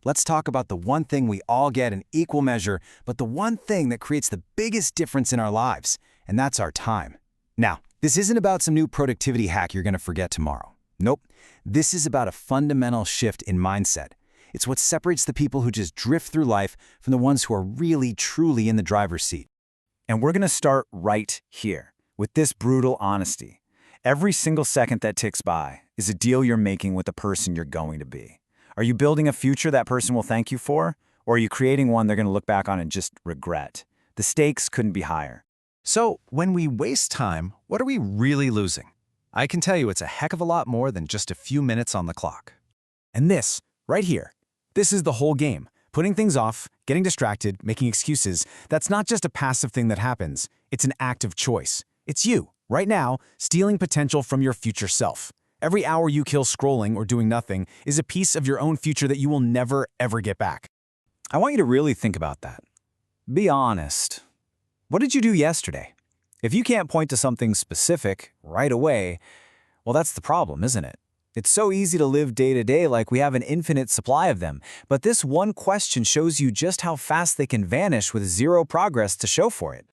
let's talk about the one thing we all get in equal measure, but the one thing that creates the biggest difference in our lives, and that's our time. Now, this isn't about some new productivity hack you're going to forget tomorrow. Nope. This is about a fundamental shift in mindset. It's what separates the people who just drift through life from the ones who are really, truly in the driver's seat. And we're going to start right here, with this brutal honesty. Every single second that ticks by is a deal you're making with the person you're going to be. Are you building a future that person will thank you for? Or are you creating one they're going to look back on and just regret? The stakes couldn't be higher. So, when we waste time, what are we really losing? I can tell you it's a heck of a lot more than just a few minutes on the clock. And this, right here, this is the whole game. Putting things off, getting distracted, making excuses, that's not just a passive thing that happens. It's an active choice. It's you, right now, stealing potential from your future self. Every hour you kill scrolling or doing nothing is a piece of your own future that you will never, ever get back. I want you to really think about that. Be honest. What did you do yesterday? If you can't point to something specific right away, well, that's the problem, isn't it? It's so easy to live day to day like we have an infinite supply of them, but this one question shows you just how fast they can vanish with zero progress to show for it.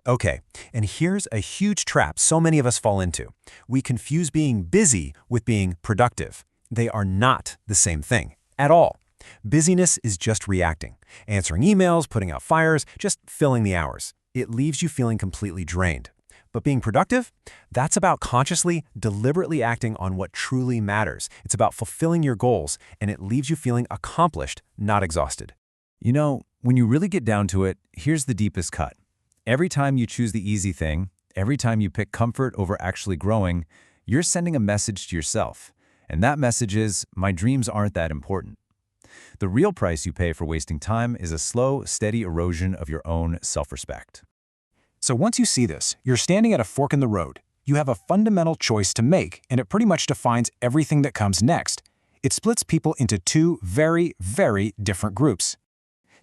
Okay, and here's a huge trap so many of us fall into. We confuse being busy with being productive. They are not the same thing at all. Busyness is just reacting, answering emails, putting out fires, just filling the hours. It leaves you feeling completely drained. But being productive, that's about consciously, deliberately acting on what truly matters. It's about fulfilling your goals, and it leaves you feeling accomplished, not exhausted. You know, when you really get down to it, here's the deepest cut. Every time you choose the easy thing, every time you pick comfort over actually growing, you're sending a message to yourself. And that message is, my dreams aren't that important. The real price you pay for wasting time is a slow, steady erosion of your own self-respect. So once you see this, you're standing at a fork in the road. You have a fundamental choice to make, and it pretty much defines everything that comes next. It splits people into two very, very different groups.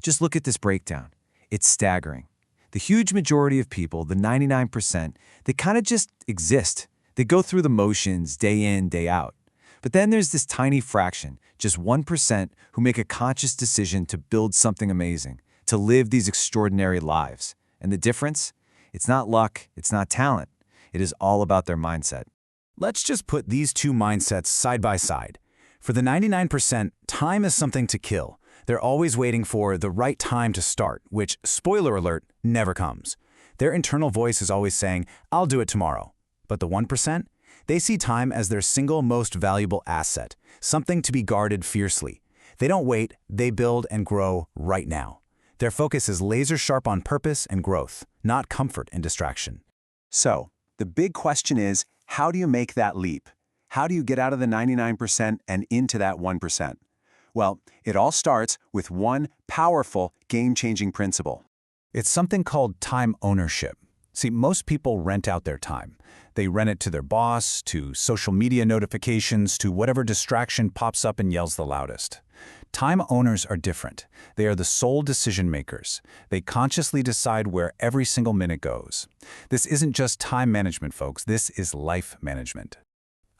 Just look at this breakdown. It's staggering. The huge majority of people, the 99%, they kind of just exist. They go through the motions day in, day out. But then there's this tiny fraction, just 1%, who make a conscious decision to build something amazing, to live these extraordinary lives. And the difference? It's not luck, it's not talent. It is all about their mindset. Let's just put these two mindsets side by side. For the 99%, time is something to kill. They're always waiting for the right time to start, which, spoiler alert, never comes. Their internal voice is always saying, I'll do it tomorrow. But the 1%? They see time as their single most valuable asset, something to be guarded fiercely. They don't wait, they build and grow right now. Their focus is laser sharp on purpose and growth, not comfort and distraction. So, the big question is, how do you make that leap? How do you get out of the 99% and into that 1%? Well, it all starts with one powerful, game-changing principle. It's something called time ownership. See, most people rent out their time. They rent it to their boss, to social media notifications, to whatever distraction pops up and yells the loudest. Time owners are different. They are the sole decision makers. They consciously decide where every single minute goes. This isn't just time management, folks. This is life management.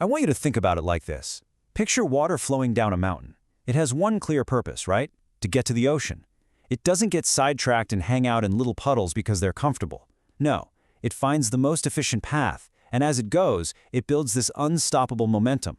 I want you to think about it like this. Picture water flowing down a mountain. It has one clear purpose, right? To get to the ocean. It doesn't get sidetracked and hang out in little puddles because they're comfortable. No, it finds the most efficient path, and as it goes, it builds this unstoppable momentum.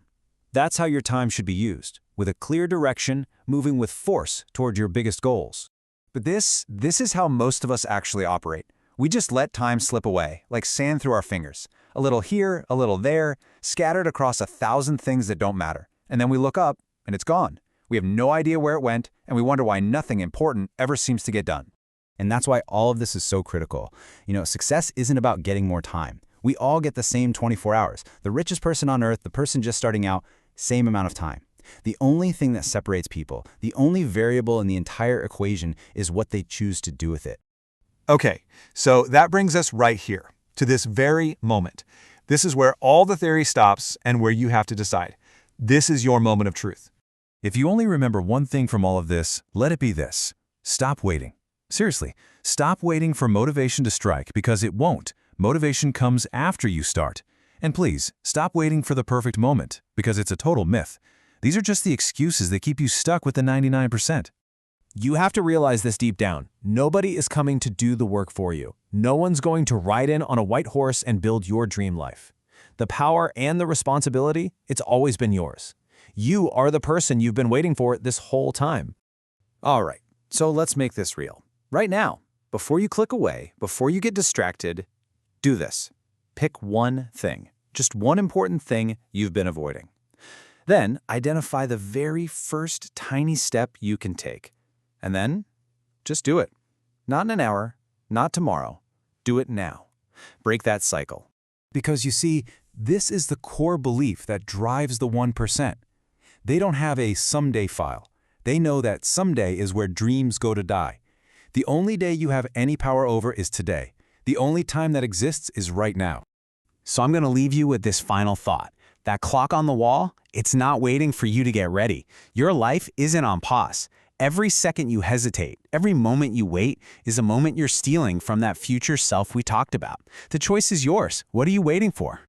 That's how your time should be used, with a clear direction, moving with force toward your biggest goals. But this is how most of us actually operate. We just let time slip away, like sand through our fingers. A little here, a little there, scattered across 1,000 things that don't matter. And then we look up, and it's gone. We have no idea where it went, and we wonder why nothing important ever seems to get done. And that's why all of this is so critical. You know, success isn't about getting more time. We all get the same 24 hours. The richest person on earth, the person just starting out, same amount of time. The only thing that separates people, the only variable in the entire equation is what they choose to do with it. Okay, so that brings us right here, to this very moment. This is where all the theory stops and where you have to decide. This is your moment of truth. If you only remember one thing from all of this, let it be this. Stop waiting. Seriously, stop waiting for motivation to strike, because it won't. Motivation comes after you start. And please, stop waiting for the perfect moment, because it's a total myth. These are just the excuses that keep you stuck with the 99%. You have to realize this deep down. Nobody is coming to do the work for you. No one's going to ride in on a white horse and build your dream life. The power and the responsibility, it's always been yours. You are the person you've been waiting for this whole time. All right, so let's make this real. Right now, before you click away, before you get distracted, do this. Pick one thing, just one important thing you've been avoiding. Then identify the very first tiny step you can take. And then just do it. Not in an hour, not tomorrow. Do it now. Break that cycle. Because you see, this is the core belief that drives the 1%. They don't have a someday file. They know that someday is where dreams go to die. The only day you have any power over is today. The only time that exists is right now. So I'm going to leave you with this final thought. That clock on the wall, it's not waiting for you to get ready. Your life isn't on pause. Every second you hesitate, every moment you wait is a moment you're stealing from that future self we talked about. The choice is yours. What are you waiting for?